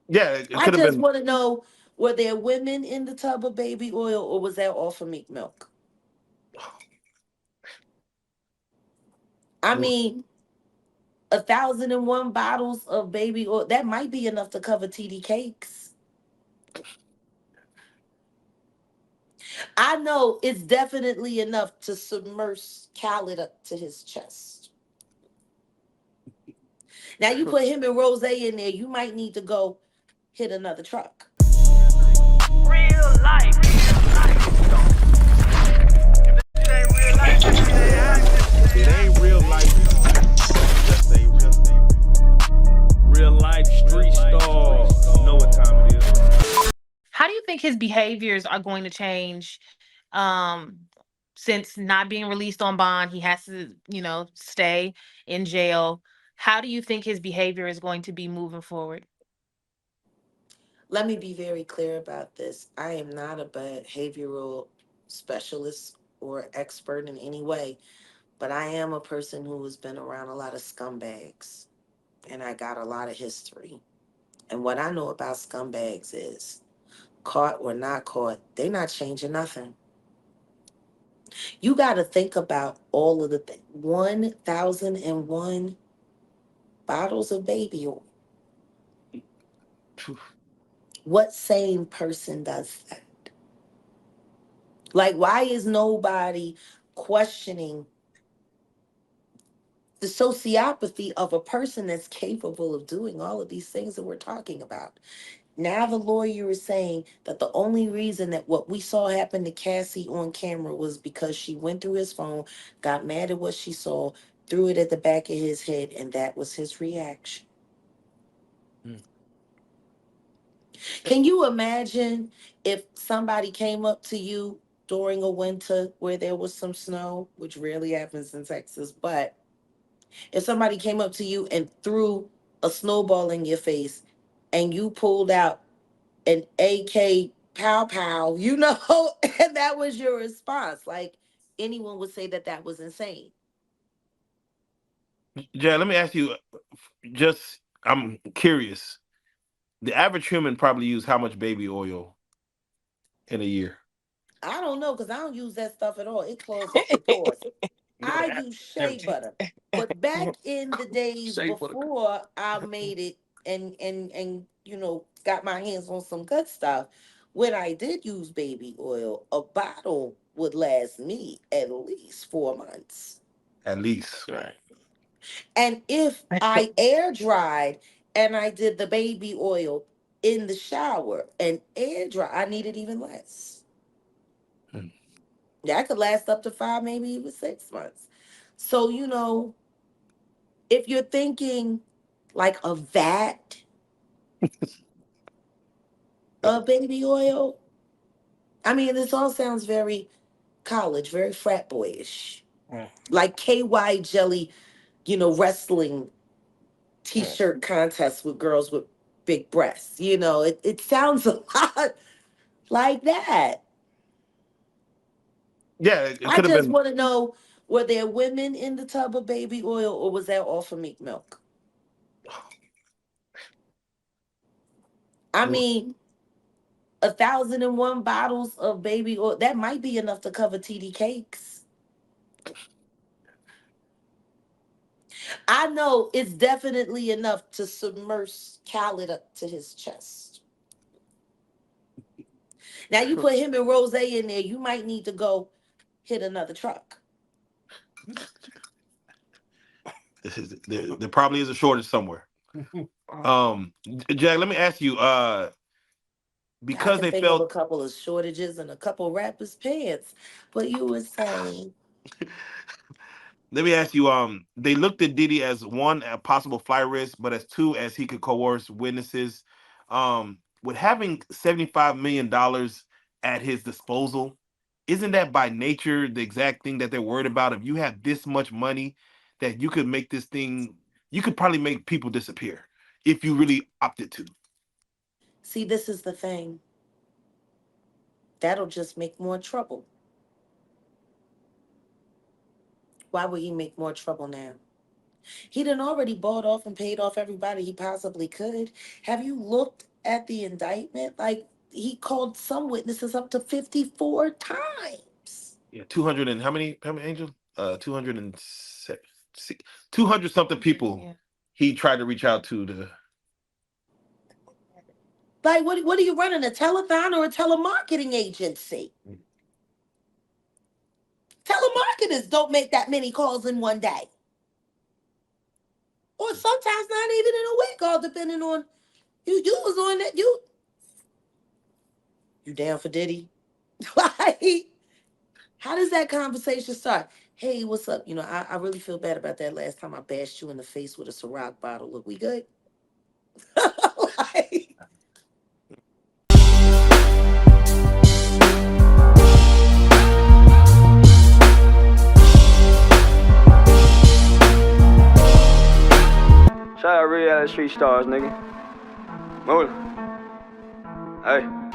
Yeah, it I could have just been. want to know, were there women in the tub of baby oil or was that all for meat milk? I mean, 1,001 bottles of baby oil, that might be enough to cover TD cakes. I know it's definitely enough to submerge Khaled up to his chest. Now you put him and Rose in there, you might need to go hit another truck. Real life. If it ain't real life, then it ain't If it ain't real life, it just ain't real. Real life street stars. You know what time it is. How do you think his behaviors are going to change um since not being released on bond, he has to, stay in jail. How do you think his behavior is going to be moving forward? Let me be very clear about this. I am not a behavioral specialist or expert in any way, but I am a person who has been around a lot of scumbags and I got a lot of history. And what I know about scumbags is caught or not caught, they're not changing nothing. You got to think about all of the 1,001 bottles of baby oil. What sane person does that? Like, why is nobody questioning the sociopathy of a person that's capable of doing all of these things that we're talking about? Now the lawyer is saying that the only reason that what we saw happen to Cassie on camera was because she went through his phone, got mad at what she saw, threw it at the back of his head, and that was his reaction. Mm. Can you imagine if somebody came up to you during a winter where there was some snow, which rarely happens in Texas, but if somebody came up to you and threw a snowball in your face and you pulled out an AK pow pow, and that was your response? Like, anyone would say that that was insane. Jay, let me ask you. Just, I'm curious. The average human probably use how much baby oil in a year? I don't know because I don't use that stuff at all. It clogs up the pores. You know I that use shea empty. butter. But back in the days Shape of the before I made it and got my hands on some good stuff, when I did use baby oil, a bottle would last me at least 4 months. At least. right. And if I air dried and I did the baby oil in the shower and air dry, I needed even less. Hmm. That could last up to 5, maybe even 6 months. So, if you're thinking like a vat of baby oil, I mean, this all sounds very college, very frat boyish. Mm. Like KY jelly, wrestling Mm. t-shirt contests with girls with big breasts. It sounds a lot like that. Yeah, it I could have just been. want to know, were there women in the tub of baby oil or was that all for meat milk? I mean, 1,001 bottles of baby oil, that might be enough to cover TD cakes. I know it's definitely enough to submerge Khaled up to his chest. Now you put him and Rose in there, you might need to go hit another truck. There probably is a shortage somewhere. Jack, let me ask you. I Because can they think of a felt. couple of shortages and a couple rappers' pants. But you were saying, Let me ask you. They looked at Diddy as one, a possible flight risk, but as two, as he could coerce witnesses. With having $75 million at his disposal, isn't that by nature the exact thing that they're worried about? If you have this much money, that you could make this thing, you could probably make people disappear if you really opted to. see, this is the thing. That'll just make more trouble. Why would he make more trouble now? He done already bought off and paid off everybody he possibly could. Have you looked at the indictment, like he called some witnesses up to 54 times. Yeah, 200 and how many angels? 200 and 200 something people Yeah. he tried to reach out to. Like, what are you running, a telethon or a telemarketing agency? Telemarketers don't make that many calls in one day. Or sometimes not even in a week, all depending on you was on that you down for Diddy? Like, how does that conversation start? Hey, what's up? I really feel bad about that last time I bashed you in the face with a Ciroc bottle. Look, we good? Like, Shout out Reallyfe Street Stars, nigga. Move. Hey.